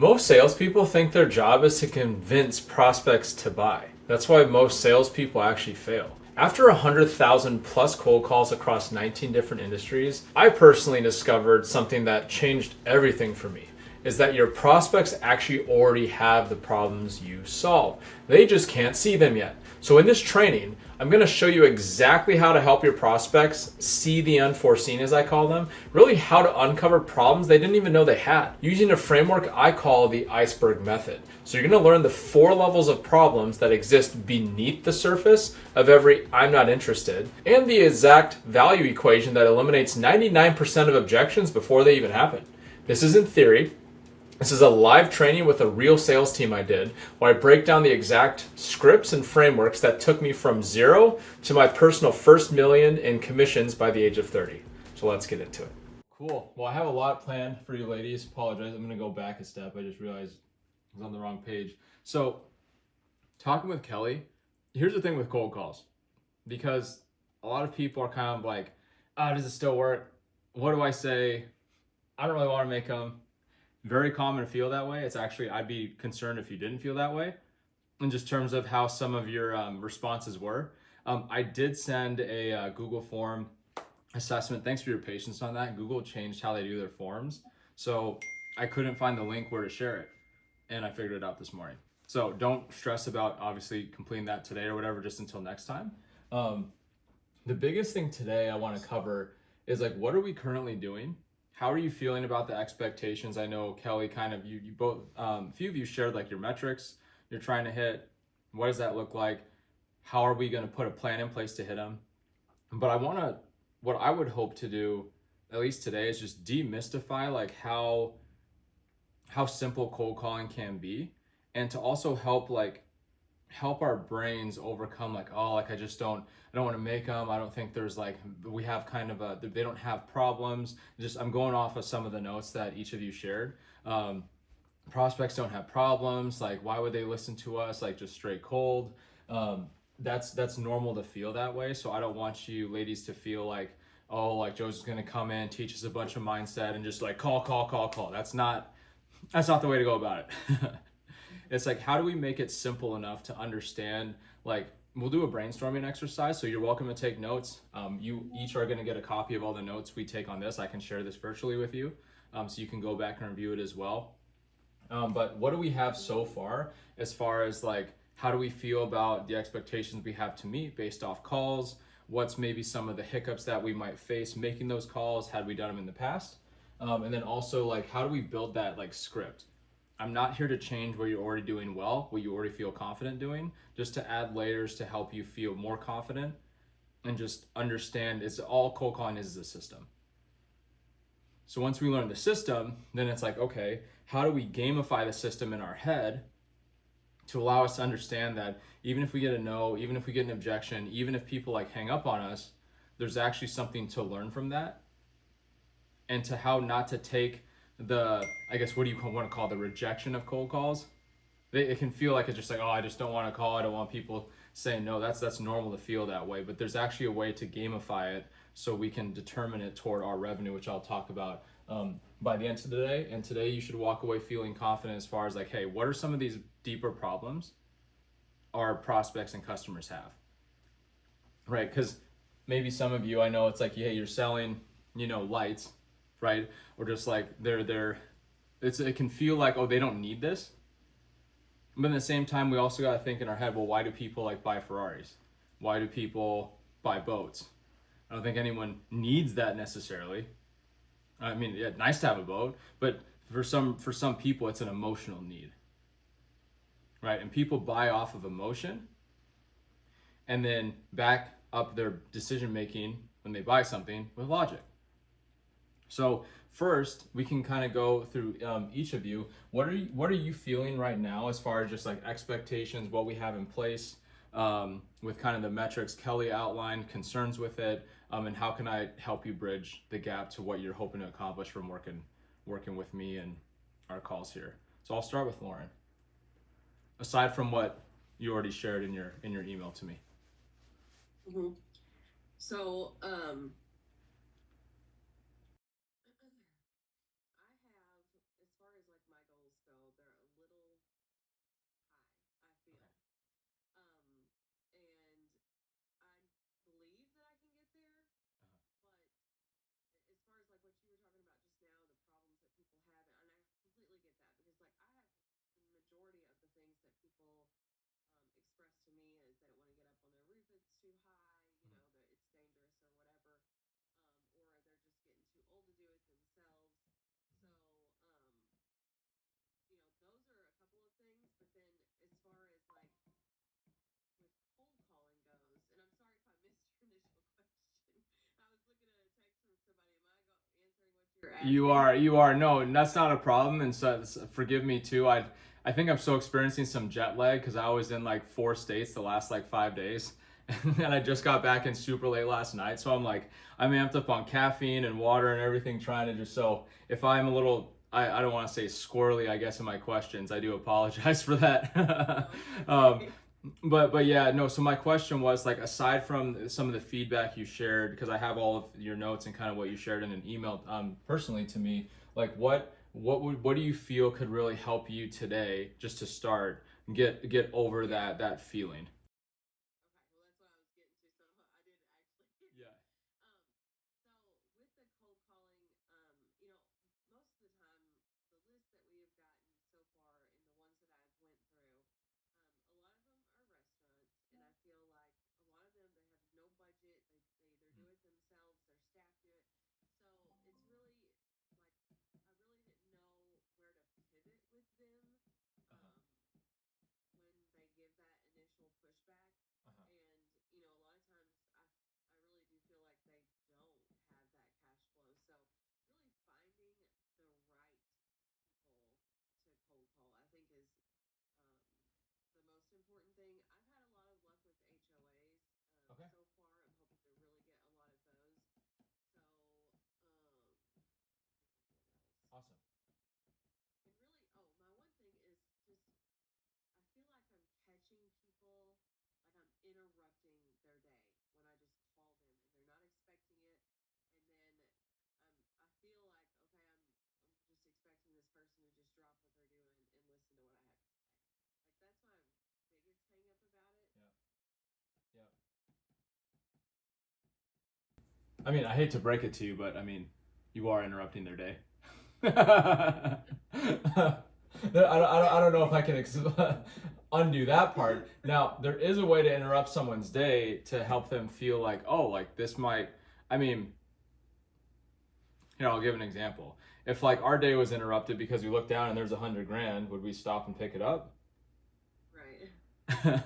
Most salespeople think their job is to convince prospects to buy. That's why most salespeople actually fail. After 100,000 plus cold calls across 19 different industries, I personally discovered something that changed everything for me. Is that your prospects actually already have the problems you solve. They just can't see them yet. So in this training, I'm going to show you exactly how to help your prospects see the unforeseen, as I call them, really how to uncover problems they didn't even know they had, using a framework I call the Iceberg Method. So you're going to learn the 4 levels of problems that exist beneath the surface of every I'm not interested, and the exact value equation that eliminates 99% of objections before they even happen. This is in theory. This is a live training with a real sales team I did, where I break down the exact scripts and frameworks that took me from 0 to my personal first million in commissions by the age of 30. So let's get into it. Cool. Well, I have a lot planned for you ladies. Apologize. I'm going to go back a step. I just realized I was on the wrong page. So talking with Kelly, here's the thing with cold calls, because a lot of people are kind of like, does it still work? What do I say? I don't really want to make them. Very common to feel that way. It's actually, I'd be concerned if you didn't feel that way, in just terms of how some of your responses were. I did send a Google form assessment. Thanks for your patience on that. Google changed how they do their forms, so I couldn't find the link where to share it, and I figured it out this morning. So don't stress about obviously completing that today or whatever, just until next time. The biggest thing today I want to cover is like, what are we currently doing? How are you feeling about the expectations? I know Kelly, kind of you both, a few of you shared like your metrics you're trying to hit. What does that look like? How are we going to put a plan in place to hit them? But what I would hope to do, at least today, is just demystify like how simple cold calling can be, and to also help our brains overcome like, I don't want to make them. I don't think there's we have kind of they don't have problems. I'm going off of some of the notes that each of you shared. Prospects don't have problems. Like, why would they listen to us? Like, just straight cold. That's normal to feel that way. So I don't want you ladies to feel like, Joe's just going to come in, teach us a bunch of mindset and just like call. That's not the way to go about it. It's like, how do we make it simple enough to understand? Like, we'll do a brainstorming exercise, so you're welcome to take notes. You each are going to get a copy of all the notes we take on this. I can share this virtually with you, so you can go back and review it as well. But what do we have so far as like, how do we feel about the expectations we have to meet based off calls? What's maybe some of the hiccups that we might face making those calls? Had we done them in the past? And then also, like, how do we build that like script? I'm not here to change what you're already doing well, what you already feel confident doing, just to add layers to help you feel more confident and just understand it's all cold calling is a system. So once we learn the system, then it's like, okay, how do we gamify the system in our head to allow us to understand that even if we get a no, even if we get an objection, even if people like hang up on us, there's actually something to learn from that, and to how not to take the, I guess, what do you want to call the rejection of cold calls? It can feel like it's just like, I just don't want to call. I don't want people saying no. That's normal to feel that way. But there's actually a way to gamify it so we can determine it toward our revenue, which I'll talk about by the end of the day. And today you should walk away feeling confident as far as like, hey, what are some of these deeper problems our prospects and customers have? Right? Because maybe some of you, I know it's like, hey, you're selling, lights, right? Or just like it can feel like, they don't need this. But at the same time, we also got to think in our head, well, why do people like buy Ferraris? Why do people buy boats? I don't think anyone needs that necessarily. I mean, yeah, nice to have a boat, but for some people, it's an emotional need, right? And people buy off of emotion and then back up their decision making when they buy something with logic. So first, we can kind of go through each of you. What are you feeling right now as far as just like expectations, what we have in place with kind of the metrics Kelly outlined, concerns with it, and how can I help you bridge the gap to what you're hoping to accomplish from working with me and our calls here. So I'll start with Lauren. Aside from what you already shared in your email to me. Mm-hmm. So I have, as far as like my goals go, people express to me is they don't want to get up on their roof, it's too high, you know, that it's dangerous or whatever, or they're just getting too old to do it themselves. So, you know, those are a couple of things. But then as far as like with cold calling goes, and I'm sorry if I missed your initial question. I was looking at a text from somebody. Am I answering what you're asking? You are. No, that's not a problem. And so forgive me too. I think I'm still experiencing some jet lag because I was in like 4 states the last like 5 days. And I just got back in super late last night. So I'm amped up on caffeine and water and everything, trying to just, so if I'm a little, I don't want to say squirrely, I guess, in my questions, I do apologize for that. But yeah, no, so my question was, like, aside from some of the feedback you shared, because I have all of your notes and kind of what you shared in an email personally to me, like what do you feel could really help you today just to start get over that feeling? Okay, well, that's what I was getting to. So I did actually. Yeah. So with the cold calling, you know, most of the time, the list that we have gotten so far and the ones that I've went through, a lot of them are restaurants, and I feel like a lot of them, they have no budget. They either do it themselves, their staff do it. So it's really like I really didn't know where to pivot with them. Um, when they give that initial pushback. And, you know, a lot of times I really do feel like they don't have that cash flow. So really finding the right people to cold call, I think, is um, the most important thing. I've had a lot of luck with HOAs Okay. so far. I'm hoping to really get a lot of those. So, what else? Awesome. And really, oh, my one thing is just I feel like I'm catching people, like I'm interrupting their day when I just call them and they're not expecting it. And then I feel like, okay, I'm just expecting this person to just drop what they're doing and listen to what I have to say. Like that's my biggest hang up about it. Yeah. Yeah. I mean, I hate to break it to you, but I mean, you are interrupting their day. I don't know if I can undo that part. Now, there is a way to interrupt someone's day to help them feel like, oh, like this might, I mean, I'll give an example. If like our day was interrupted because we looked down and there's 100 grand, would we stop and pick it up? Right.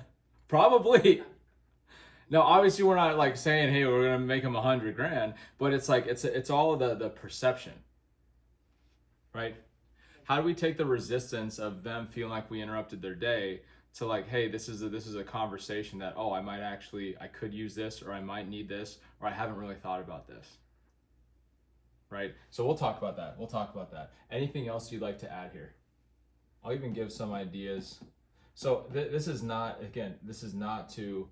Probably. Yeah. Now, obviously, we're not like saying, "Hey, we're gonna make them 100 grand," but it's like it's all the perception, right? How do we take the resistance of them feeling like we interrupted their day to like, "Hey, this is a conversation that I could use this, or I might need this, or I haven't really thought about this." Right? So we'll talk about that. We'll talk about that. Anything else you'd like to add here? I'll even give some ideas. So this is not, again, this is not to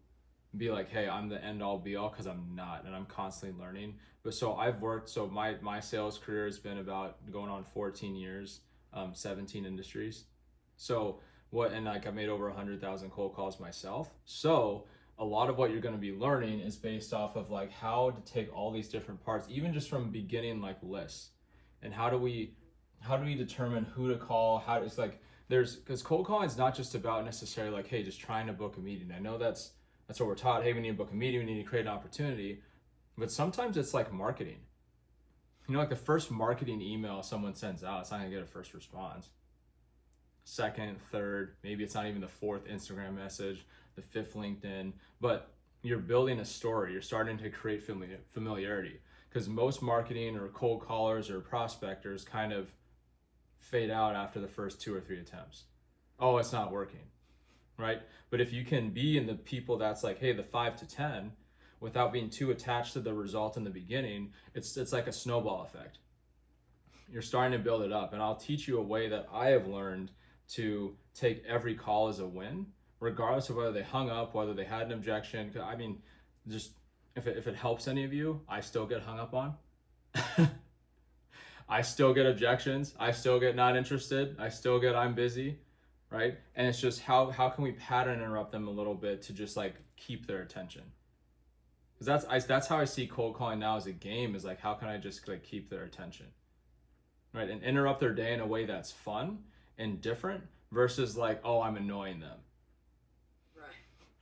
be like, hey, I'm the end all be all, because I'm not, and I'm constantly learning. But so I've worked, so my sales career has been about going on 14 years, 17 industries. So and like I made over 100,000 cold calls myself. So a lot of what you're going to be learning is based off of like how to take all these different parts, even just from beginning like lists, and how do we determine who to call, it's like because cold calling is not just about necessarily like, hey, just trying to book a meeting. I know that's what we're taught. Hey, we need to book a meeting, we need to create an opportunity. But sometimes it's like marketing. Like the first marketing email someone sends out, it's not gonna get a first response. Second, third, maybe it's not even the fourth Instagram message, the fifth LinkedIn, but you're building a story. You're starting to create familiarity, because most marketing or cold callers or prospectors kind of fade out after the first 2 or 3 attempts. Oh, it's not working, right? But if you can be in the people that's like, hey, the 5 to 10, without being too attached to the result in the beginning, it's like a snowball effect. You're starting to build it up. And I'll teach you a way that I have learned to take every call as a win, regardless of whether they hung up, whether they had an objection. I mean, just if it helps any of you, I still get hung up on. I still get objections. I still get not interested. I still get I'm busy, right? And it's just how can we pattern interrupt them a little bit to just like keep their attention? Because that's how I see cold calling now as a game, is like, how can I just like keep their attention, right? And interrupt their day in a way that's fun and different versus like, oh, I'm annoying them.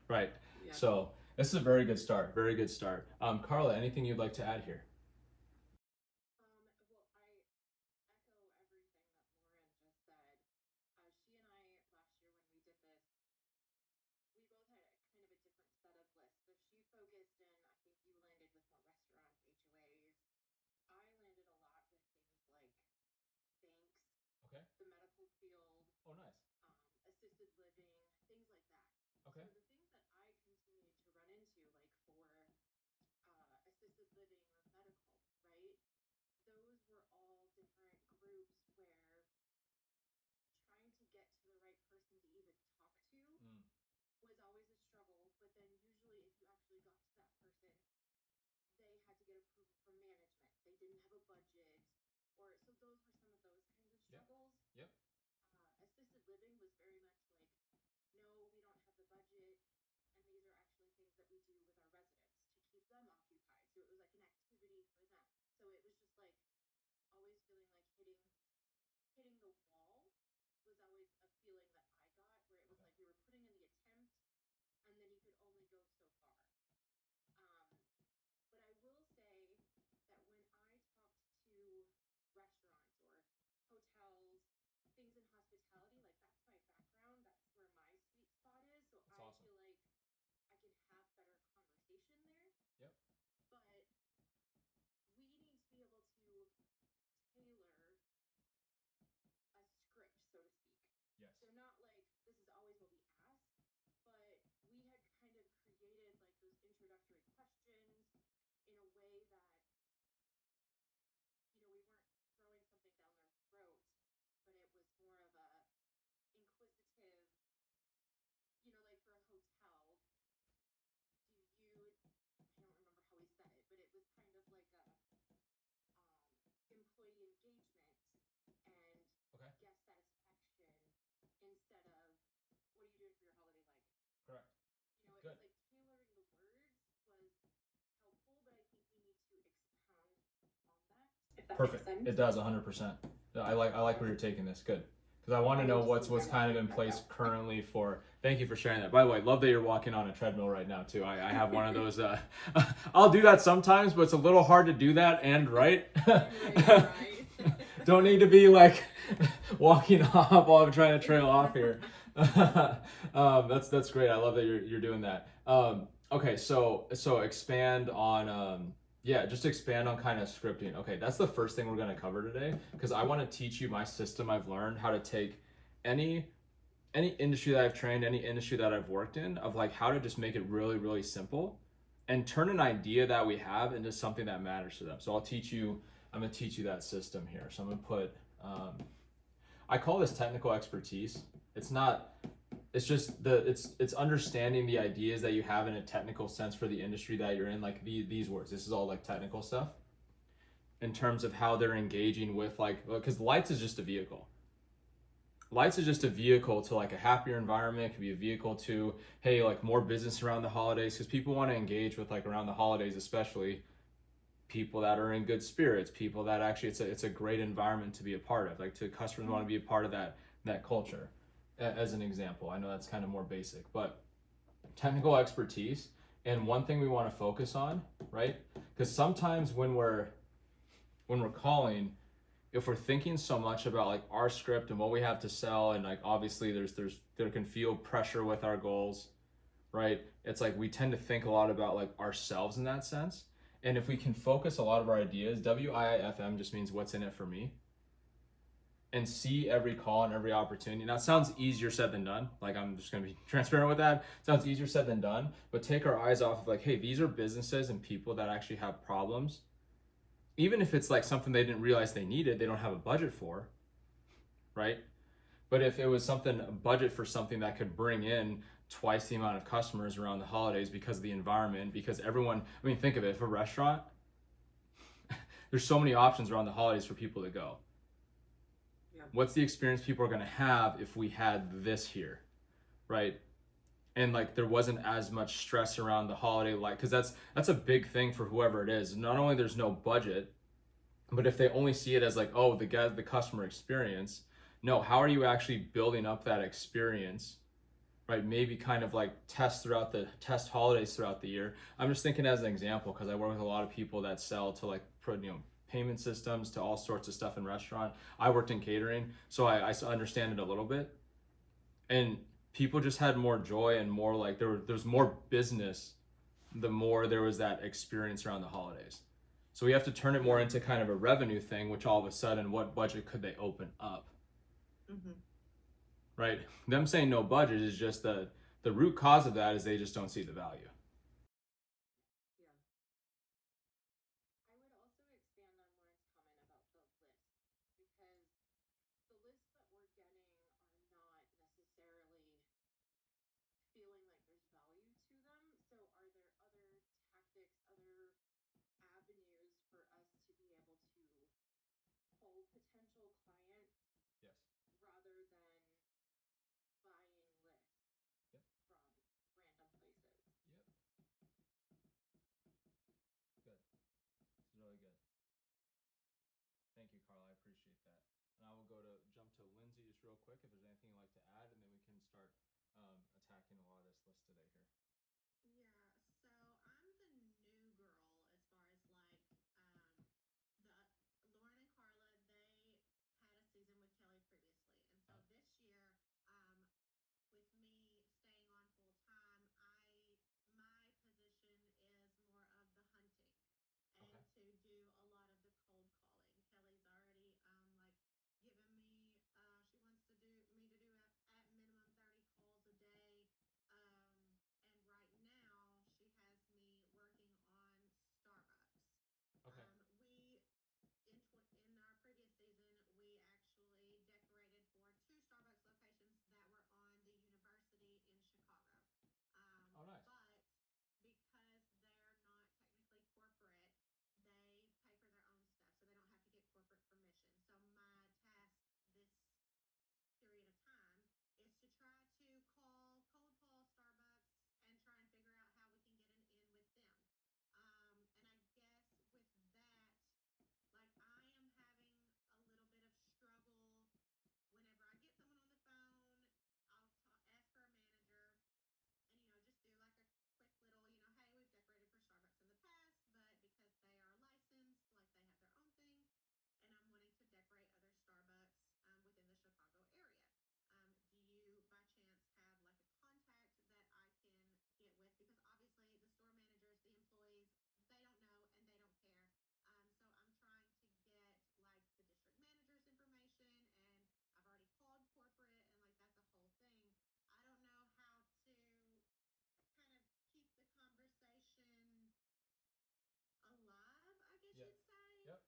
Right. Yeah. So this is a very good start. Very good start. Carla, anything you'd like to add here? Well, I echo everything that Lauren just said. She and I, last year when we did this, we both had kind of a different set of lists. So she focused in, I think you landed with more restaurants, HOAs. I landed a lot with things like banks, Okay. the medical field, Oh, nice. assisted living, things like that. Okay. So the things that I continued to run into, like for assisted living or medical, right? Those were all different groups where trying to get to the right person to even talk to was always a struggle. But then usually if you actually got to that person, they had to get approval from management. They didn't have a budget, or so those were some of those kinds of struggles. Yep. Assisted living was very much like, no, we don't have the budget, and these are actually things that we do with our residents to keep them occupied. So it was like an activity for them. So it was just like always feeling like hitting the wall was always a feeling that I got, where it was like we were putting in the attempt, and then you could only go so far. But I will say that when I talked to restaurants or hotels, things in hospitality, like that's my background, that's where my sweet spot is. So That's I awesome. feel like I can have better conversation there. Yep. But we need to be able to tailor a script, so to speak. Yes. So not like this is always what we ask, but we had kind of created like those introductory questions in a way that, we weren't throwing something down their throat, but it was more of a inquisitive, like for a hotel, I don't remember how he said it, but it was kind of like a employee engagement and Okay. guest satisfaction instead of what are you doing for your holiday like? Correct. It was Good. like tailoring the words was helpful, but I think we need to expound on that. If that Perfect. makes sense. It does 100%. I like where you're taking this. Good. Because I want to know what's kind of in place currently for. Thank you for sharing that. By the way, love that you're walking on a treadmill right now too. I have one of those. I'll do that sometimes, but it's a little hard to do that and right. Right. Don't need to be like walking off while I'm trying to trail off here. That's great. I love that you're doing that. Okay, so expand on just expand on kind of scripting. Okay, that's the first thing we're going to cover today because I want to teach you my system I've learned how to take any industry that I've trained, any industry that I've worked in, of like how to just make it really, really simple and turn an idea that we have into something that matters to them. So I'm going to teach you that system here. So I'm going to put, I call this technical expertise. It's just it's understanding the ideas that you have in a technical sense for the industry that you're in, like these words. This is all like technical stuff in terms of how they're engaging with because lights is just a vehicle. Lights is just a vehicle to like a happier environment. It could be a vehicle to, hey, like more business around the holidays because people want to engage with like around the holidays, especially people that are in good spirits, people that actually it's a great environment to be a part of. Like to customers want to be a part of that culture. As an example, I know that's kind of more basic, but technical expertise. And one thing we want to focus on, right? Because sometimes when we're calling, if we're thinking so much about like our script and what we have to sell, and like obviously there can feel pressure with our goals, right? It's like we tend to think a lot about like ourselves in that sense. And if we can focus a lot of our ideas, WIIFM just means what's in it for me. And see every call and every opportunity. Now it sounds easier said than done. Like I'm just gonna be transparent with that. It sounds easier said than done, but take our eyes off of like, hey, these are businesses and people that actually have problems. Even if it's like something they didn't realize they needed, they don't have a budget for, right? But if it was a budget for something that could bring in twice the amount of customers around the holidays because of the environment, because everyone, I mean, think of it, if a restaurant, there's so many options around the holidays for people to go. What's the experience people are going to have if we had this here, right? And like there wasn't as much stress around the holiday, like because that's a big thing for whoever it is. Not only there's no budget, but if they only see it as like, oh, the customer experience, No, how are you actually building up that experience, right? Maybe kind of like test holidays throughout the year. I'm just thinking as an example because I work with a lot of people that sell to like payment systems to all sorts of stuff in restaurant. I worked in catering, so I understand it a little bit. And people just had more joy and more like there's more business the more there was that experience around the holidays. So we have to turn it more into kind of a revenue thing, which all of a sudden, what budget could they open up? Right? Them saying no budget is just the root cause of that is they just don't see the value. Yeah. I would also expand on Lauren's comment about the list because the lists that we're getting are not necessarily feeling like there's value to them. So are there other tactics, other avenues for us to be able to pull potential clients Yes. rather than buying lists Yep. from random places? Yep. Good. It's really good. Thank you, Carla. I appreciate that. And I will jump to Lindsay just real quick if there's anything you'd like to add, and then we can start attacking a lot of this list today here. Yeah, so I'm the new girl as far as like the Lauren and Carla, they had a season with Kelly previously. And so this year, with me staying on full time, my position is more of the hunting and Okay. to do a lot of the cold calling. Kelly's already like given me she wants to do me to do at minimum 30 calls a day. And right now she has me working on Starbucks. Okay. We in our previous season, we actually decorated for two Starbucks locations that were on the university in Chicago. Oh, nice. But because they're not technically corporate, they pay for their own stuff, so they don't have to get corporate permission. So my task this period of time is to try to cold call Starbucks and try and figure out how we can get an in with them. And I guess with that, like I am having a little bit of struggle whenever I get someone on the phone. Ask for a manager, and just do like a quick little, hey, we've decorated for Starbucks in the past, but because they are licensed, like they have their own thing, and I'm wanting to decorate other Starbucks within the Chicago area. Do you by chance have like a contact that I can get with? Because obviously the store managers, the employees, they don't know and they don't care. So I'm trying to get like the district manager's information, and I've already called corporate, and like that's a whole thing. I don't know how to kind of keep the conversation alive, I guess Yep. you'd say, Yep.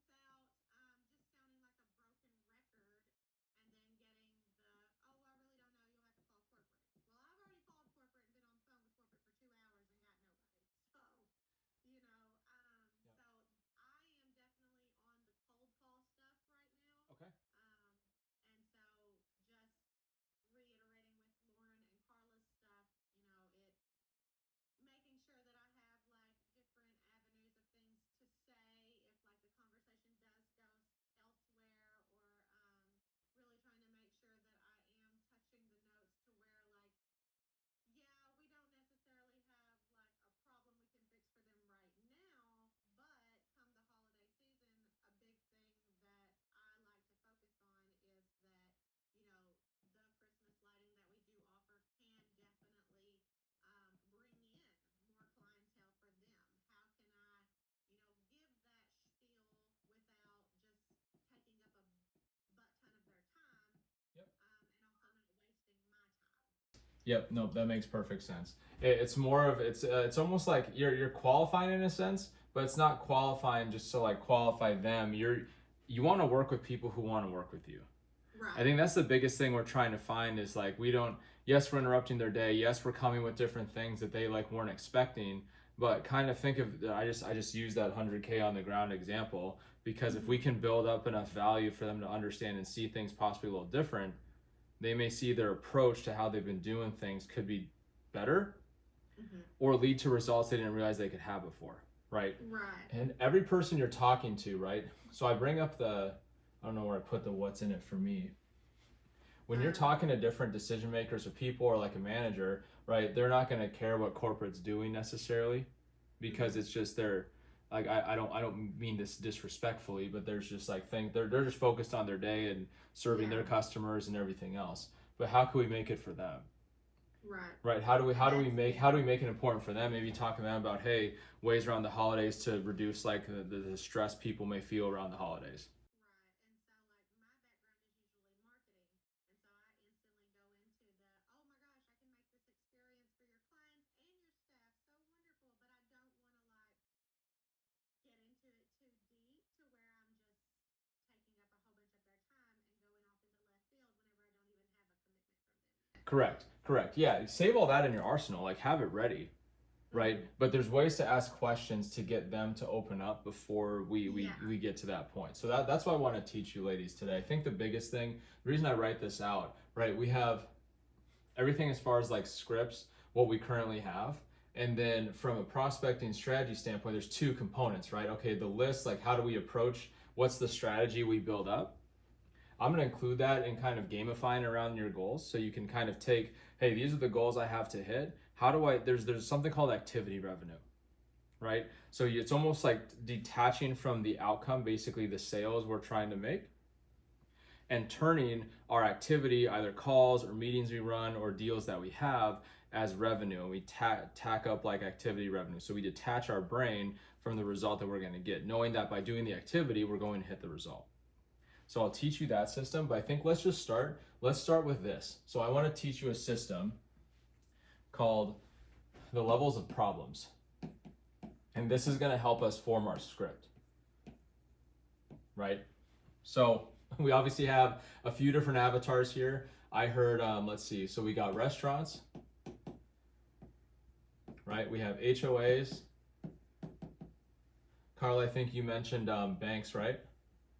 without just sounding like a broken record and then getting oh, I really don't know, you'll have to call corporate. Well, I've already called corporate and been on the phone with corporate for 2 hours and got nobody. So, Yep. so I am definitely on the cold call stuff right now. Okay. And so just reiterating with Lauren and Carla's stuff, making sure that I have like different avenues of things to say if like the conversation does go elsewhere, or really trying to make sure that I am touching the notes to where like, yeah, we don't necessarily have like a problem we can fix for them right now, but come the holiday season, a big thing that I like to focus on is that, the Christmas lighting that we do offer can definitely bring in more clientele for them. How can I, give that spiel without just taking up a butt ton of their time, Yep. and also not wasting my time? Yep. No, that makes perfect sense. It's more of it's almost like you're qualifying in a sense, but it's not qualifying just to like qualify them. You want to work with people who want to work with you. Right. I think that's the biggest thing we're trying to find is like we don't. Yes, we're interrupting their day. Yes, we're coming with different things that they like weren't expecting. But kind of think of I just use that 100K on the ground example because if we can build up enough value for them to understand and see things possibly a little different, they may see their approach to how they've been doing things could be better or lead to results they didn't realize they could have before, right? Right. And every person you're talking to, right? So I bring up I don't know where I put the what's in it for me. when you're talking to different decision makers or people or like a manager, right, they're not going to care what corporate's doing necessarily, because it's just their, like, I don't mean this disrespectfully, but there's just like they're just focused on their day and serving their customers and everything else. But how can we make it for them? Right. How do we make it important for them? Maybe talking to them about, hey, ways around the holidays to reduce like the stress people may feel around the holidays. Correct. Yeah, save all that in your arsenal. Like, have it ready, right? But there's ways to ask questions to get them to open up before we get to that point. So that's what I want to teach you ladies today. I think the biggest thing, the reason I write this out, right? We have everything as far as like scripts, what we currently have. And then from a prospecting strategy standpoint, there's two components, right? Okay, the list, like how do we approach, what's the strategy we build up? I'm going to include that in kind of gamifying around your goals. So you can kind of take, hey, these are the goals I have to hit. How do I, there's something called activity revenue, right? So it's almost like detaching from the outcome, basically the sales we're trying to make, and turning our activity, either calls or meetings we run or deals that we have, as revenue. And we tack up like activity revenue. So we detach our brain from the result that we're going to get, knowing that by doing the activity, we're going to hit the result. So I'll teach you that system, but I think let's start with this. So I want to teach you a system called the levels of problems. And this is going to help us form our script, right? So we obviously have a few different avatars here. I heard, let's see, so we got restaurants, right? We have HOAs. Carl, I think you mentioned banks, right?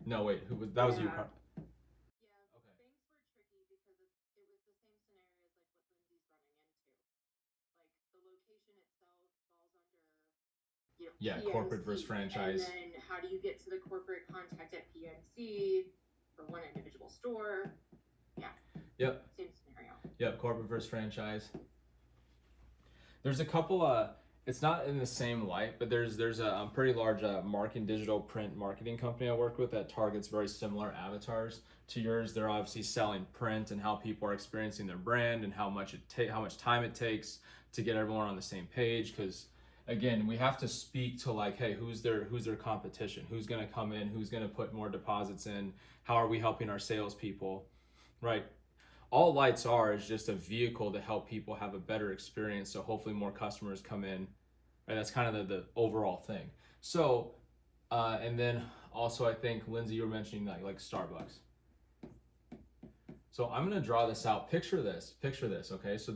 No, wait, that was you, Carl. Yeah, okay. Banks were tricky because it was the same scenarios like what Lindsay's running into. Like the location itself falls under, PNC, corporate versus franchise. And then how do you get to the corporate contact at PNC for one individual store? Yeah. Yep. Same scenario. Yep, corporate versus franchise. There's a couple it's not in the same light, but there's a pretty large digital print marketing company I work with that targets very similar avatars to yours. They're obviously selling print and how people are experiencing their brand and how much time it takes to get everyone on the same page. Because again, we have to speak to like, hey, who's their competition? Who's going to come in? Who's going to put more deposits in? How are we helping our salespeople? Right. All lights are is just a vehicle to help people have a better experience, so hopefully more customers come in, right? That's kind of the overall thing. So and then also I think Lindsay, you were mentioning like Starbucks. So I'm going to draw this out. Picture this, okay? So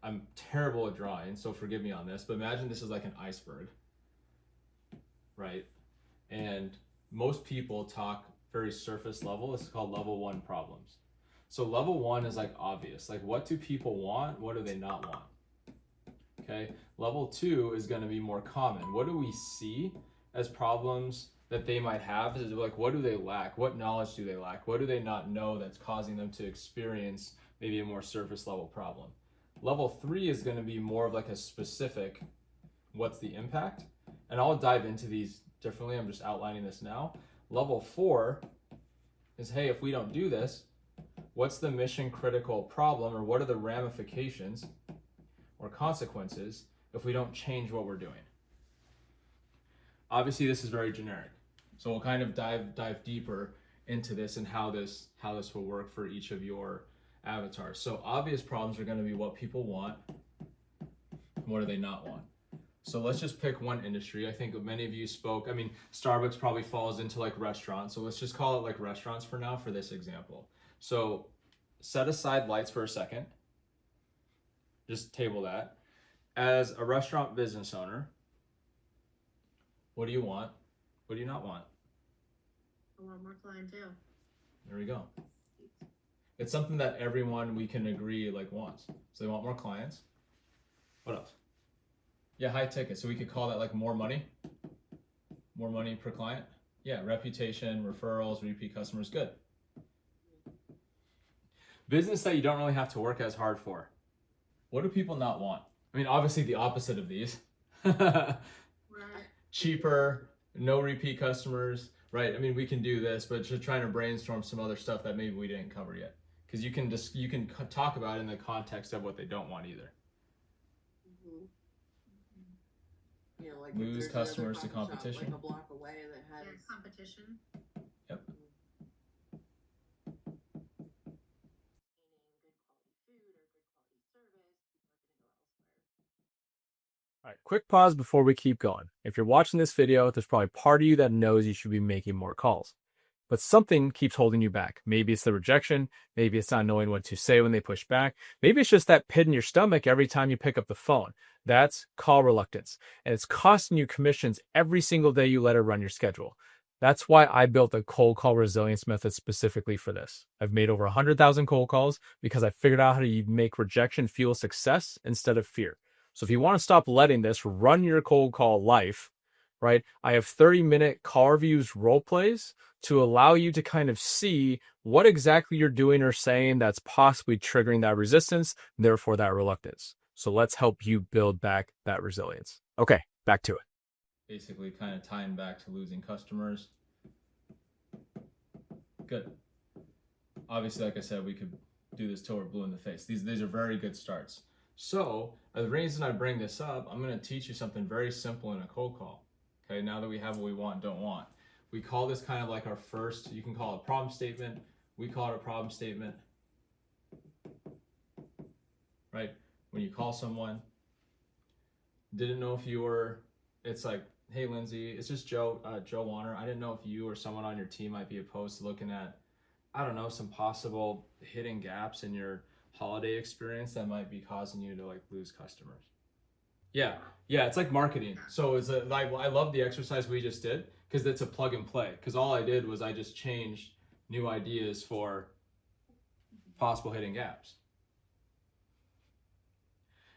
I'm terrible at drawing, so forgive me on this, but imagine this is like an iceberg, right? And most people talk very surface level. It's called level 1 problems. So level 1 is like obvious, like what do people want? What do they not want? Okay. Level 2 is going to be more common. What do we see as problems that they might have? Is like, what do they lack? What knowledge do they lack? What do they not know that's causing them to experience maybe a more surface level problem? Level 3 is going to be more of like a specific, what's the impact? And I'll dive into these differently. I'm just outlining this now. Level 4 is, hey, if we don't do this, what's the mission critical problem, or what are the ramifications or consequences if we don't change what we're doing? Obviously, this is very generic. So we'll kind of dive deeper into this and how this will work for each of your avatars. So obvious problems are going to be what people want, what do they not want. So let's just pick one industry. I think many of you spoke, I mean, Starbucks probably falls into like restaurants. So let's just call it like restaurants for now for this example. So set aside lights for a second. Just table that. As a restaurant business owner, what do you want? What do you not want? I want more clientele. There we go. It's something that everyone we can agree like wants. So they want more clients. What else? Yeah, high ticket. So we could call that like more money. More money per client. Yeah, reputation, referrals, repeat customers, good. Business that you don't really have to work as hard for. What do people not want? I mean, obviously the opposite of these. Right. Cheaper, no repeat customers, right? I mean, we can do this, but just trying to brainstorm some other stuff that maybe we didn't cover yet. Because you can talk about it in the context of what they don't want either. You know, like Lose if there's customers to another coffee shop, competition. like a block away that has Yeah, competition. Yep. good quality food or good quality service, people are going to go elsewhere. All right, quick pause before we keep going. If you're watching this video, there's probably part of you that knows you should be making more calls. But something keeps holding you back. Maybe it's the rejection. Maybe it's not knowing what to say when they push back. Maybe it's just that pit in your stomach every time you pick up the phone. That's call reluctance. And it's costing you commissions every single day you let it run your schedule. That's why I built a cold call resilience method specifically for this. I've made over 100,000 cold calls because I figured out how to make rejection feel success instead of fear. So if you want to stop letting this run your cold call life, right, I have 30-minute call reviews role plays to allow you to kind of see what exactly you're doing or saying that's possibly triggering that resistance, therefore that reluctance. So let's help you build back that resilience. Okay, back to it. Basically kind of tying back to losing customers. Good. Obviously, like I said, we could do this till we're blue in the face. These are very good starts. So the reason I bring this up, I'm going to teach you something very simple in a cold call. Okay, now that we have what we want, don't want. We call this kind of like our first, you can call it a problem statement. We call it a problem statement. Right? When you call someone, didn't know if you were, it's like, hey Lindsay, it's just Joe Warner. I didn't know if you or someone on your team might be opposed to looking at, I don't know, some possible hidden gaps in your holiday experience that might be causing you to like lose customers. Yeah, it's like marketing. So it's like, I love the exercise we just did because it's a plug and play. Because all I did was I just changed new ideas for possible hidden gaps.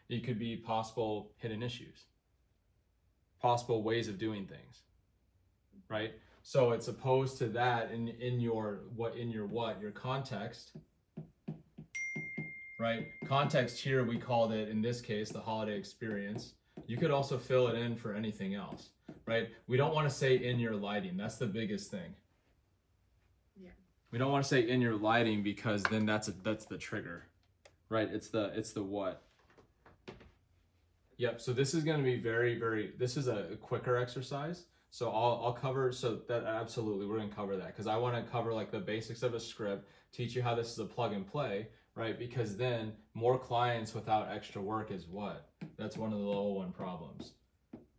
It could be possible hidden issues, possible ways of doing things, right? So it's opposed to that in your context, right? Context here, we called it, in this case, the holiday experience. You could also fill it in for anything else, right? We don't want to say in your lighting. That's the biggest thing. Yeah. We don't want to say in your lighting because then that's the trigger, right? It's the what. Yep, so this is going to be this is a quicker exercise. So I'll cover, so that absolutely, we're going to cover that because I want to cover like the basics of a script, teach you how this is a plug and play, right? Because then more clients without extra work is what? That's one of the level 1 problems.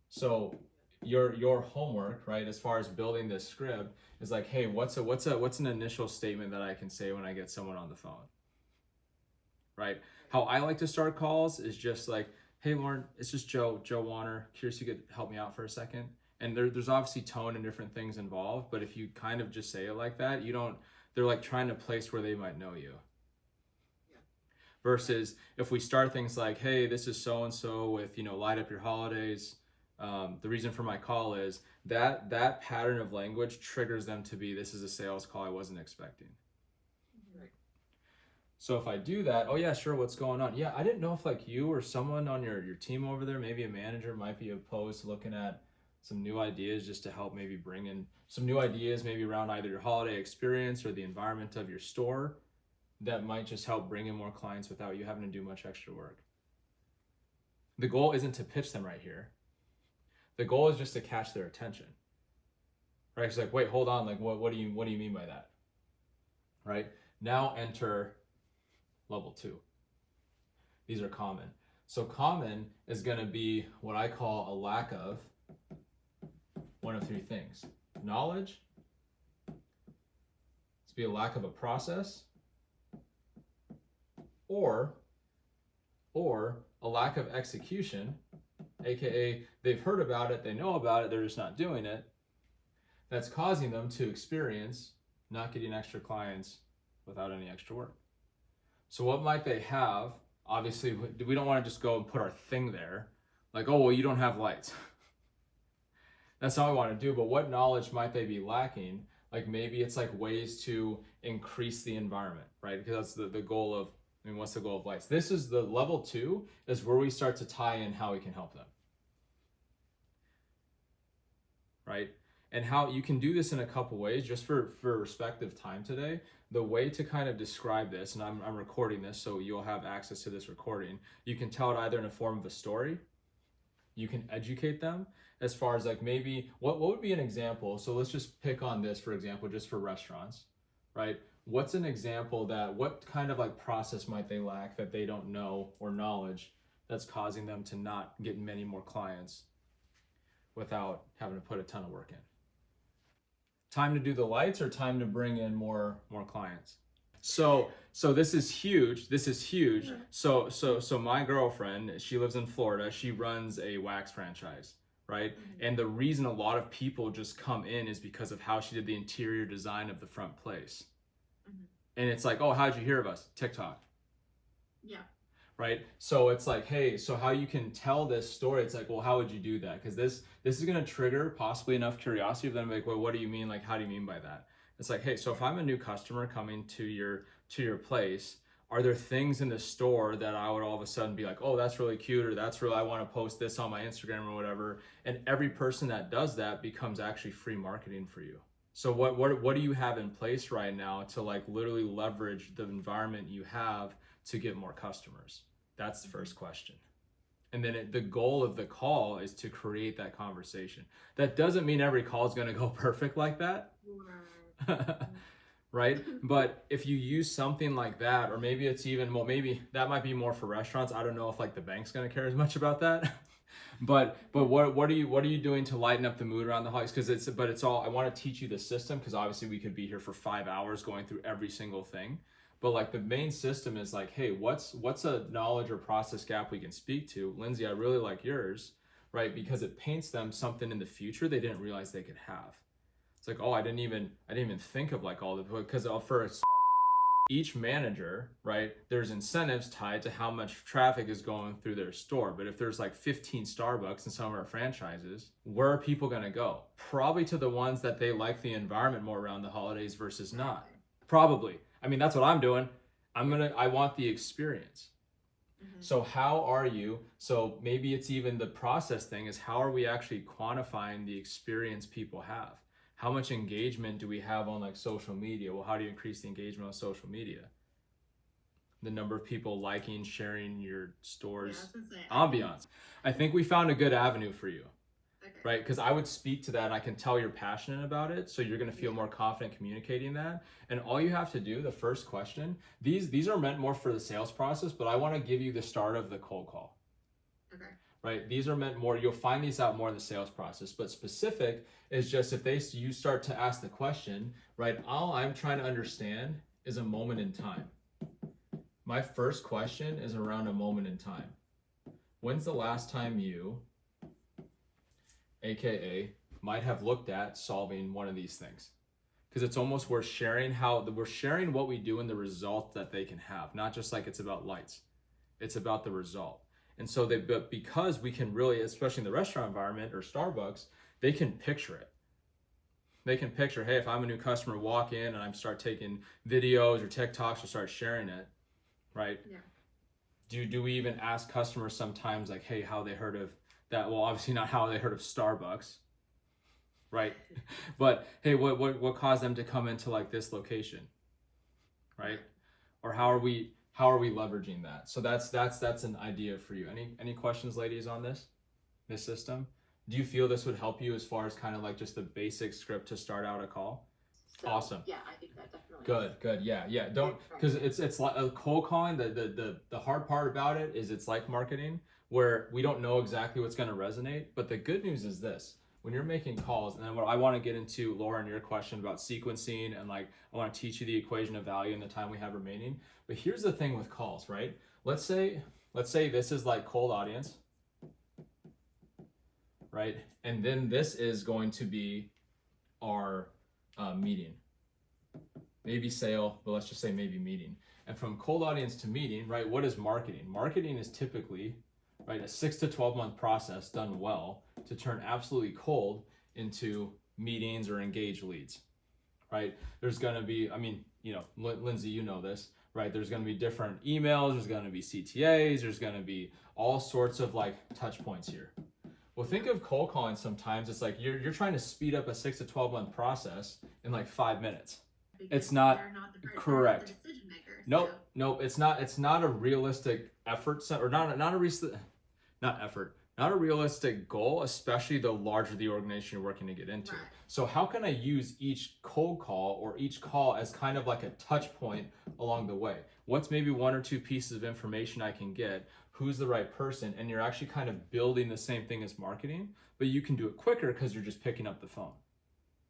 So your homework, right, as far as building this script is like, hey, what's an initial statement that I can say when I get someone on the phone, right? How I like to start calls is just like, hey Lauren, it's just Joe Warner. Curious if you could help me out for a second. And there's obviously tone and different things involved, but if you kind of just say it like that, they're like trying to place where they might know you. Yeah. Versus if we start things like, hey, this is so-and-so with, light up your holidays. The reason for my call is that pattern of language triggers them to be, this is a sales call I wasn't expecting. Right. So if I do that, oh yeah, sure, what's going on? Yeah, I didn't know if like you or someone on your team over there, maybe a manager, might be opposed to looking at some new ideas just to help maybe bring in some new ideas maybe around either your holiday experience or the environment of your store that might just help bring in more clients without you having to do much extra work. The goal isn't to pitch them right here. The goal is just to catch their attention. Right? It's like, wait, hold on, like what do you mean by that? Right? Now enter level 2. These are common. So common is going to be what I call a lack of one of 3 things. Knowledge, it's be a lack of a process, or a lack of execution, aka they've heard about it, they know about it, they're just not doing it. That's causing them to experience not getting extra clients without any extra work. So what might they have? Obviously, we don't want to just go and put our thing there. Like, oh, well, you don't have lights. That's not what we want to do, but what knowledge might they be lacking? Like maybe it's like ways to increase the environment, right? Because that's the goal of, I mean, what's the goal of lights? This is the level 2 is where we start to tie in how we can help them, right? And how you can do this in a couple ways, just for respective time today. The way to kind of describe this, and I'm recording this, so you'll have access to this recording. You can tell it either in a form of a story. You can educate them as far as like maybe what would be an example. So let's just pick on this, for example, just for restaurants, right? What's an example that what kind of like process might they lack that they don't know or knowledge that's causing them to not get many more clients without having to put a ton of work in? Time to do the lights or time to bring in more clients? So this is huge. This is huge. So my girlfriend, she lives in Florida. She runs a wax franchise, right? And the reason a lot of people just come in is because of how she did the interior design of the front place. And it's like, oh, how'd you hear of us? TikTok. Yeah. Right? So it's like, hey, so how you can tell this story, it's like, well, how would you do that? Because this is going to trigger possibly enough curiosity of them, like, well, what do you mean? Like, how do you mean by that? It's like, hey, so if I'm a new customer coming to your place, are there things in the store that I would all of a sudden be like, oh, that's really cute, or that's really, I want to post this on my Instagram or whatever. And every person that does that becomes actually free marketing for you. So what do you have in place right now to like literally leverage the environment you have to get more customers? That's the first question. And then the goal of the call is to create that conversation. That doesn't mean every call is going to go perfect like that. Right? But if you use something like that, or maybe it's even, well, maybe that might be more for restaurants. I don't know if like the bank's going to care as much about that. But what are you doing to lighten up the mood around the holidays? It's all, I want to teach you the system, because obviously we could be here for 5 hours going through every single thing. But like the main system is like, hey, what's a knowledge or process gap we can speak to? Lindsay, I really like yours, right? Because it paints them something in the future they didn't realize they could have. It's like, oh, I didn't even think of like all the, because for each manager, right, there's incentives tied to how much traffic is going through their store. But if there's like 15 Starbucks in some of our franchises, where are people going to go? Probably to the ones that they like the environment more around the holidays versus not. Probably. I mean, that's what I'm doing. I want the experience. So how are you? So maybe it's even the process thing is, how are we actually quantifying the experience people have? How much engagement do we have on like social media? Well, how do you increase the engagement on social media? The number of people liking, sharing your store's ambiance. I think we found a good avenue for you. Okay. Right? Because I would speak to that and I can tell you're passionate about it. So you're going to feel more confident communicating that. And all you have to do, the first question, these are meant more for the sales process, but I want to give you the start of the cold call. Okay. Right? These are meant more, you'll find these out more in the sales process, but specific is just if you start to ask the question, right? All I'm trying to understand is a moment in time. My first question is around a moment in time. When's the last time you, AKA, might have looked at solving one of these things? Because it's almost we're sharing what we do and the result that they can have, not just like it's about lights. It's about the result. And so but because we can really, especially in the restaurant environment or Starbucks, they can picture it. They can picture, hey, if I'm a new customer, walk in and I start taking videos or TikToks or start sharing it, right? Yeah. Do we even ask customers sometimes like, hey, how they heard of that? Well, obviously not how they heard of Starbucks, right? But hey, what caused them to come into like this location, right? Or how are we leveraging that? So that's an idea for you. Any questions, ladies, on this system? Do you feel this would help you as far as kind of like just the basic script to start out a call? So, awesome. Yeah, I think that definitely. Good. Yeah. Don't, because it's like a cold calling. The hard part about it is it's like marketing, where we don't know exactly what's going to resonate. But the good news is this: when you're making calls, and then what I want to get into, Lauren, your question about sequencing, and like I want to teach you the equation of value in the time we have remaining. But here's the thing with calls, right? Let's say this is like cold audience, right? And then this is going to be our meeting. Maybe sale, but let's just say maybe meeting. And from cold audience to meeting, right, what is marketing? Marketing is typically, right, a 6 to 12 month process done well to turn absolutely cold into meetings or engaged leads, right? There's going to be, I mean, you know, Lindsay, you know this, right? There's going to be different emails, there's going to be CTAs, there's going to be all sorts of like touch points here. Well, think of cold calling sometimes. It's like you're trying to speed up a 6 to 12 month process in like 5 minutes. It's not correct. They're not the decision makers. Nope, So. nope. It's not a realistic effort, or not a realistic goal, especially the larger the organization you're working to get into. Right. So how can I use each cold call or each call as kind of like a touch point along the way? What's maybe 1 or 2 pieces of information I can get? Who's the right person? And you're actually kind of building the same thing as marketing, but you can do it quicker because you're just picking up the phone.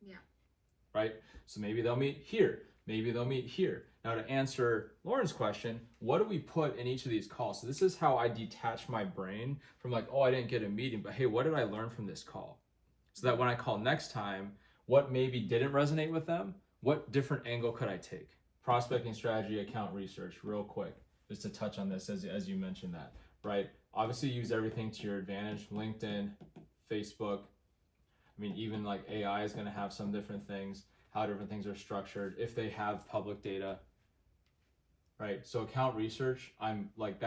Yeah. Right? So maybe they'll meet here. Maybe they'll meet here. Now, to answer Lauren's question, what do we put in each of these calls? So this is how I detach my brain from like, oh, I didn't get a meeting, but hey, what did I learn from this call? So that when I call next time, what maybe didn't resonate with them, what different angle could I take? Prospecting strategy, account research, real quick, just to touch on this as you mentioned that, right? Obviously use everything to your advantage, LinkedIn, Facebook. I mean, even like AI is gonna have some different things, how different things are structured, if they have public data, right? So account research, I'm like,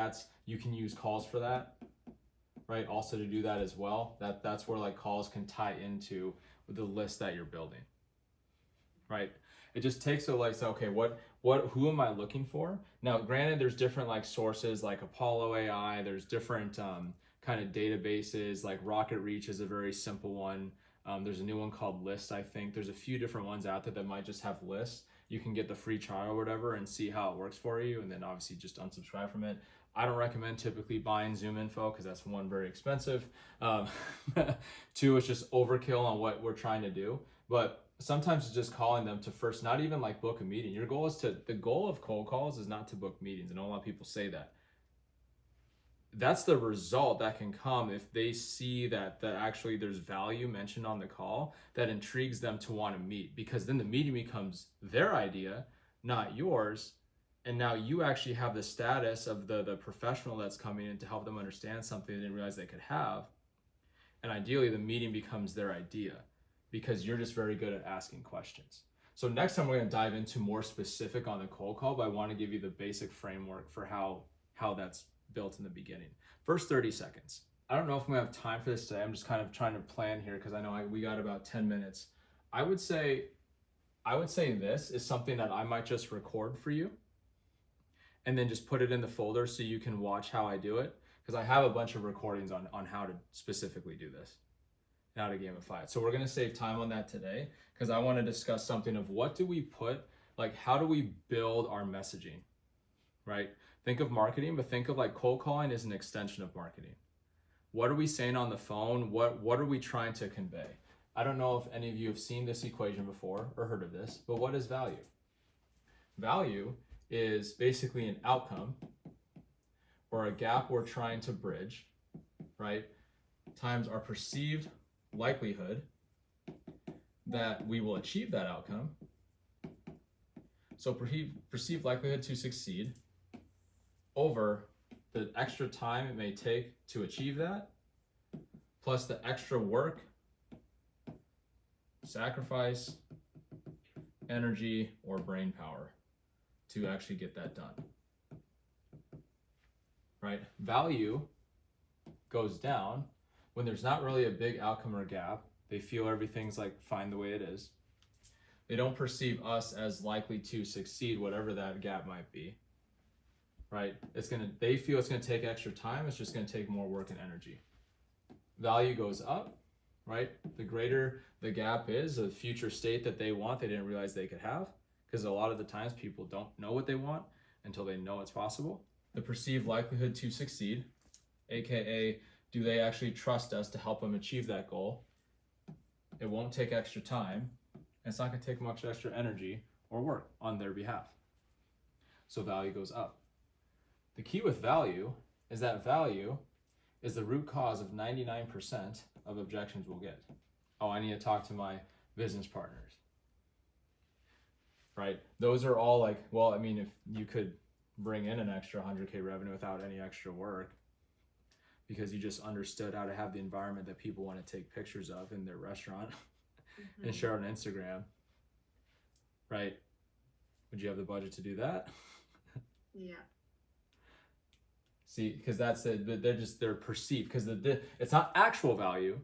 you can use calls for that, right? Also to do that as well. That's where like calls can tie into the list that you're building, right? It just takes okay, who am I looking for? Now, granted, there's different like sources like Apollo AI, there's different kind of databases, like Rocket Reach is a very simple one. There's a new one called Lists, I think. There's a few different ones out there that might just have lists. You can get the free trial or whatever and see how it works for you, and then obviously just unsubscribe from it. I don't recommend typically buying Zoom info because that's 1, very expensive. 2, it's just overkill on what we're trying to do. But sometimes it's just calling them to first, not even like book a meeting. The goal of cold calls is not to book meetings. I know a lot of people say that. That's the result that can come if they see that actually there's value mentioned on the call that intrigues them to want to meet, because then the meeting becomes their idea, not yours. And now you actually have the status of the professional that's coming in to help them understand something they didn't realize they could have. And ideally the meeting becomes their idea because you're just very good at asking questions. So next time we're going to dive into more specific on the cold call, but I want to give you the basic framework for how that's built in the beginning. First 30 seconds. I don't know if I'm gonna have time for this today. I'm just kind of trying to plan here because I know we got about 10 minutes. I would say this is something that I might just record for you and then just put it in the folder so you can watch how I do it, because I have a bunch of recordings on how to specifically do this, how to gamify it. So we're gonna save time on that today because I want to discuss something of what do we put, like how do we build our messaging, right? Think of marketing, but think of like cold calling is an extension of marketing. What are we saying on the phone? What are we trying to convey? I don't know if any of you have seen this equation before or heard of this, but what is value? Value is basically an outcome or a gap we're trying to bridge, right? Times our perceived likelihood that we will achieve that outcome. So perceived likelihood to succeed over the extra time it may take to achieve that, plus the extra work, sacrifice, energy, or brain power to actually get that done, right? Value goes down when there's not really a big outcome or gap. They feel everything's like fine the way it is. They don't perceive us as likely to succeed, whatever that gap might be. Right? They feel it's gonna take extra time, it's just gonna take more work and energy. Value goes up, right? The greater the gap is, the future state that they want, they didn't realize they could have, because a lot of the times people don't know what they want until they know it's possible. The perceived likelihood to succeed, aka, do they actually trust us to help them achieve that goal? It won't take extra time, and it's not gonna take much extra energy or work on their behalf. So value goes up. The key with value is that value is the root cause of 99% of objections we'll get. Oh, I need to talk to my business partners, right? Those are all like, well, I mean, if you could bring in an extra 100K revenue without any extra work because you just understood how to have the environment that people want to take pictures of in their restaurant and share on Instagram, right? Would you have the budget to do that? Yeah. See, because that's it. They're perceived, because it's not actual value.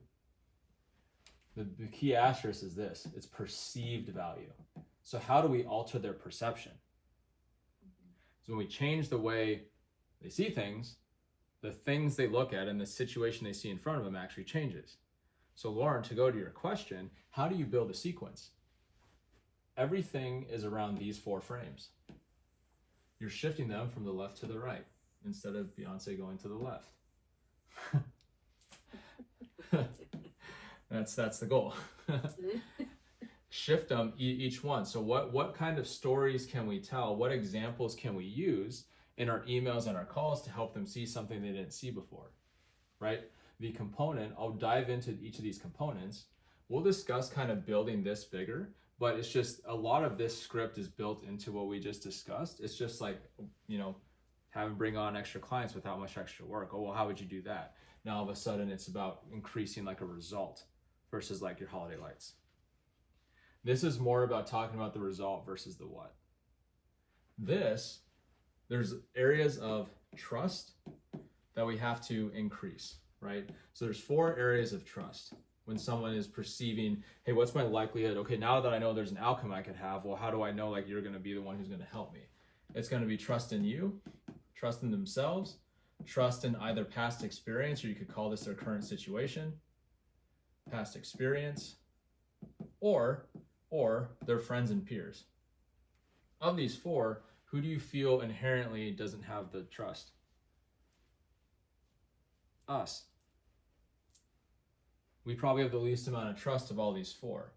The key asterisk is this: it's perceived value. So how do we alter their perception? So when we change the way they see things, the things they look at and the situation they see in front of them actually changes. So Lauren, to go to your question, how do you build a sequence? Everything is around these 4 frames. You're shifting them from the left to the right instead of Beyonce going to the left. That's the goal. Shift them each one. So what kind of stories can we tell? What examples can we use in our emails and our calls to help them see something they didn't see before, right? The component, I'll dive into each of these components. We'll discuss kind of building this bigger, but it's just a lot of this script is built into what we just discussed. It's just like, having bring on extra clients without much extra work. Oh, well, how would you do that? Now all of a sudden it's about increasing like a result versus like your holiday lights. This is more about talking about the result versus the what. There's areas of trust that we have to increase, right? So there's 4 areas of trust. When someone is perceiving, hey, what's my likelihood? Okay, now that I know there's an outcome I could have, well, how do I know like you're gonna be the one who's gonna help me? It's gonna be trust in you, trust in themselves, trust in either past experience, or you could call this their current situation, past experience, or their friends and peers. Of these 4, who do you feel inherently doesn't have the trust? Us. We probably have the least amount of trust of all these 4.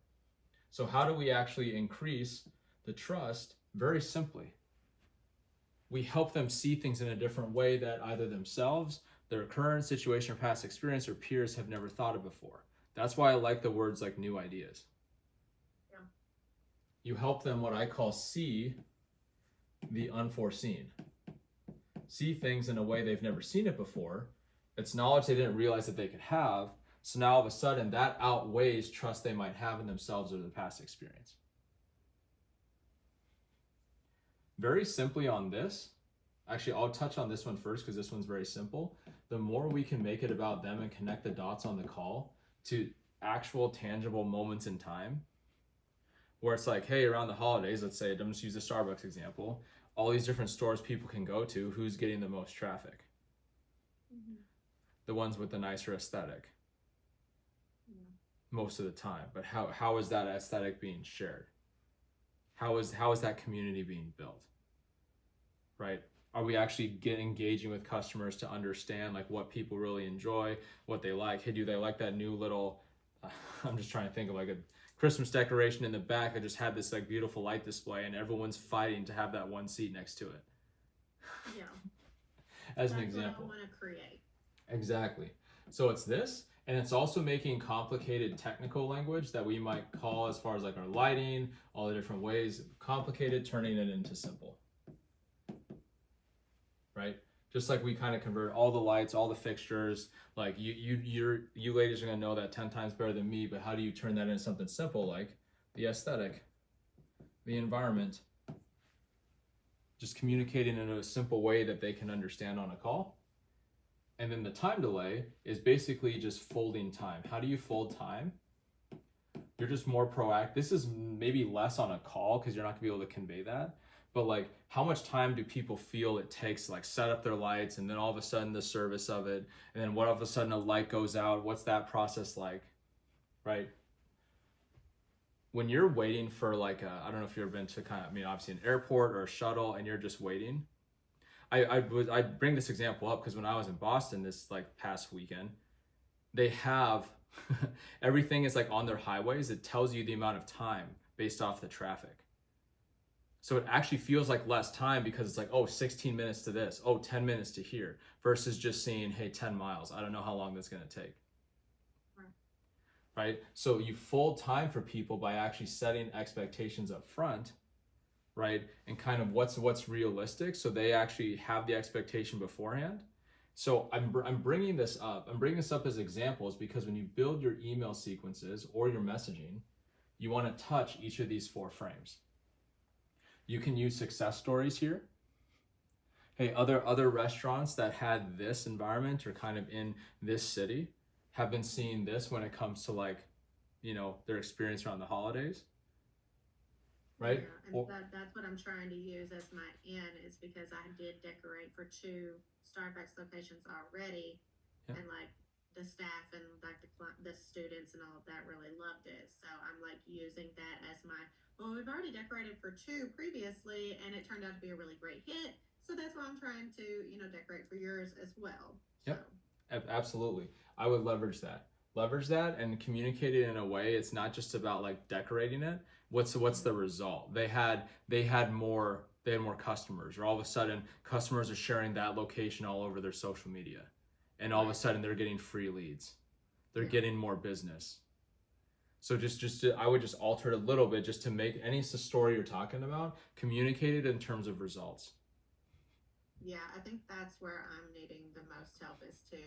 So how do we actually increase the trust? Very simply. We help them see things in a different way that either themselves, their current situation or past experience, or peers have never thought of before. That's why I like the words like new ideas. You help them, what I call, see the unforeseen. See things in a way they've never seen it before. It's knowledge they didn't realize that they could have. So now all of a sudden that outweighs trust they might have in themselves or their past experience. Very simply on this, actually I'll touch on this one first because this one's very simple. The more we can make it about them and connect the dots on the call to actual tangible moments in time, where it's like, hey, around the holidays, let's say, I'm just use the Starbucks example, all these different stores people can go to, who's getting the most traffic? The ones with the nicer aesthetic. Most of the time. But how is that aesthetic being shared? How is that community being built? Right? Are we actually engaging with customers to understand like what people really enjoy, what they like? Hey, do they like that new little, I'm just trying to think of like a Christmas decoration in the back that just had this like beautiful light display and everyone's fighting to have that one seat next to it. Yeah. As an That's example. what I want to create. Exactly. So it's this, and it's also making complicated technical language that we might call, as far as like our lighting, all the different ways, complicated, turning it into simple. Right? Just like we kind of convert all the lights, all the fixtures, like you ladies are gonna know that 10 times better than me, but how do you turn that into something simple like the aesthetic, the environment, just communicating in a simple way that they can understand on a call? And then the time delay is basically just folding time. How do you fold time? You're just more proactive. This is maybe less on a call because you're not gonna be able to convey that. But like, how much time do people feel it takes to like set up their lights, and then all of a sudden the service of it, and then what all of a sudden a light goes out? What's that process like, right? When you're waiting for like I don't know if you've ever been to obviously an airport or a shuttle, and you're just waiting. I bring this example up because when I was in Boston this like past weekend, they have everything is like on their highways. It tells you the amount of time based off the traffic. So it actually feels like less time because it's like, oh, 16 minutes to this, oh, 10 minutes to here, versus just saying, hey, 10 miles. I don't know how long that's gonna take. Right? So you fold time for people by actually setting expectations up front, right? And kind of what's realistic, so they actually have the expectation beforehand. So I'm bringing this up. I'm bringing this up as examples because when you build your email sequences or your messaging, you want to touch each of these 4 frames. You can use success stories here. Hey, other restaurants that had this environment or kind of in this city have been seeing this when it comes to like, their experience around the holidays, right? Yeah, and that's what I'm trying to use as my in, is because I did decorate for 2 Starbucks locations already, Yeah. and like the staff and like the students and all of that really loved it. So I'm like using that as my, well, we've already decorated for 2 previously, and it turned out to be a really great hit. So that's why I'm trying to, decorate for yours as well. Yep. So. Absolutely. I would leverage that and communicate it in a way. It's not just about like decorating it. What's the result? They had more customers, or all of a sudden customers are sharing that location all over their social media, and all of a sudden they're getting free leads. They're getting more business. So I would just alter it a little bit just to make any story you're talking about, communicate it in terms of results. Yeah, I think that's where I'm needing the most help, is to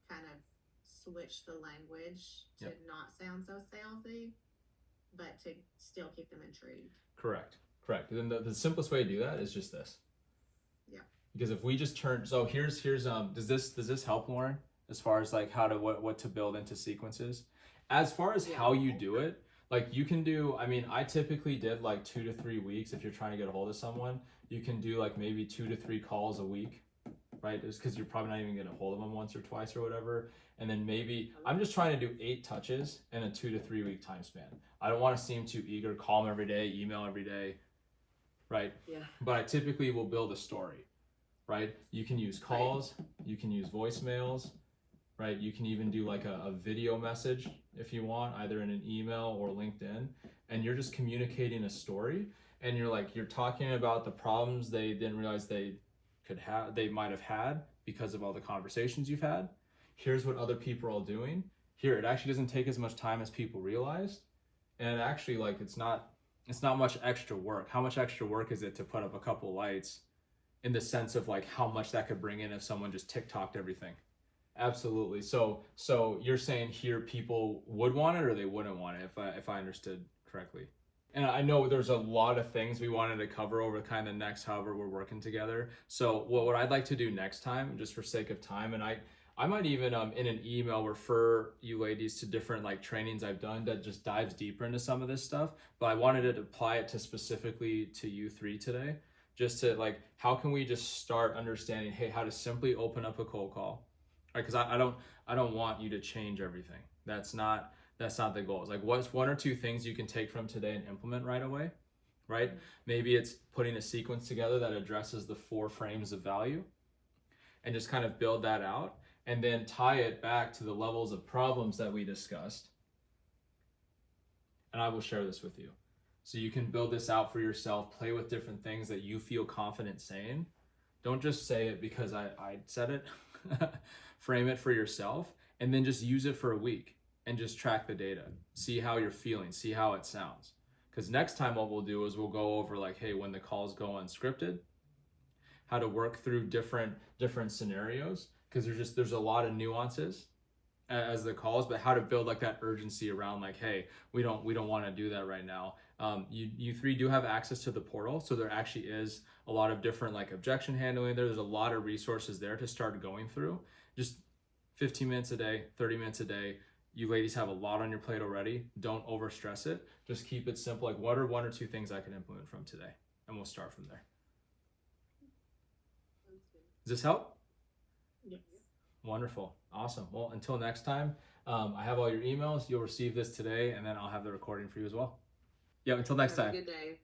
kind of switch the language to not sound so salesy, but to still keep them intrigued. Correct. And then the simplest way to do that is just this. Yeah. Because if we just turn, so here's does this help, Lauren, as far as like how to what to build into sequences? As far as how you do it, like you can do, I typically did like 2 to 3 weeks. If you're trying to get a hold of someone, you can do like maybe 2 to 3 calls a week, right? It's because you're probably not even getting a hold of them once or twice or whatever. And then maybe I'm just trying to do 8 touches in a 2 to 3 week time span. I don't want to seem too eager, call them every day, email every day, right? Yeah. But I typically will build a story, right? You can use calls, you can use voicemails, right? You can even do like a video message if you want, either in an email or LinkedIn, and you're just communicating a story, and you're talking about the problems they didn't realize they might have had because of all the conversations you've had. Here's what other people are all doing. Here, it actually doesn't take as much time as people realized, and actually, like, it's not much extra work. How much extra work is it to put up a couple lights, in the sense of like how much that could bring in if someone just TikToked everything? Absolutely. So you're saying here people would want it or they wouldn't want it, if I understood correctly. And I know there's a lot of things we wanted to cover over kind of next, however we're working together. So what I'd like to do next time, just for sake of time, and I might even in an email refer you ladies to different like trainings I've done that just dives deeper into some of this stuff. But I wanted to apply it to specifically to you 3 today, just to like, how can we just start understanding, hey, how to simply open up a cold call, right? Because I don't want you to change everything. That's not the goal. It's like, what's 1 or 2 things you can take from today and implement right away, right? Maybe it's putting a sequence together that addresses the 4 frames of value, and just kind of build that out, and then tie it back to the levels of problems that we discussed. And I will share this with you. So you can build this out for yourself, play with different things that you feel confident saying. Don't just say it because I said it. Frame it for yourself, and then just use it for a week and just track the data. See how you're feeling, see how it sounds. Because next time what we'll do is we'll go over like, hey, when the calls go unscripted, how to work through different scenarios, because there's a lot of nuances as the calls, but how to build like that urgency around like, hey, we don't want to do that right now. You 3 do have access to the portal, so there actually is a lot of different like objection handling there. There's a lot of resources there to start going through. Just 15 minutes a day, 30 minutes a day. You ladies have a lot on your plate already. Don't overstress it. Just keep it simple. Like, what are 1 or 2 things I can implement from today? And we'll start from there. Does this help? Yes. Wonderful. Awesome. Well, until next time, I have all your emails. You'll receive this today, and then I'll have the recording for you as well. Yeah, until next time. Have a good day.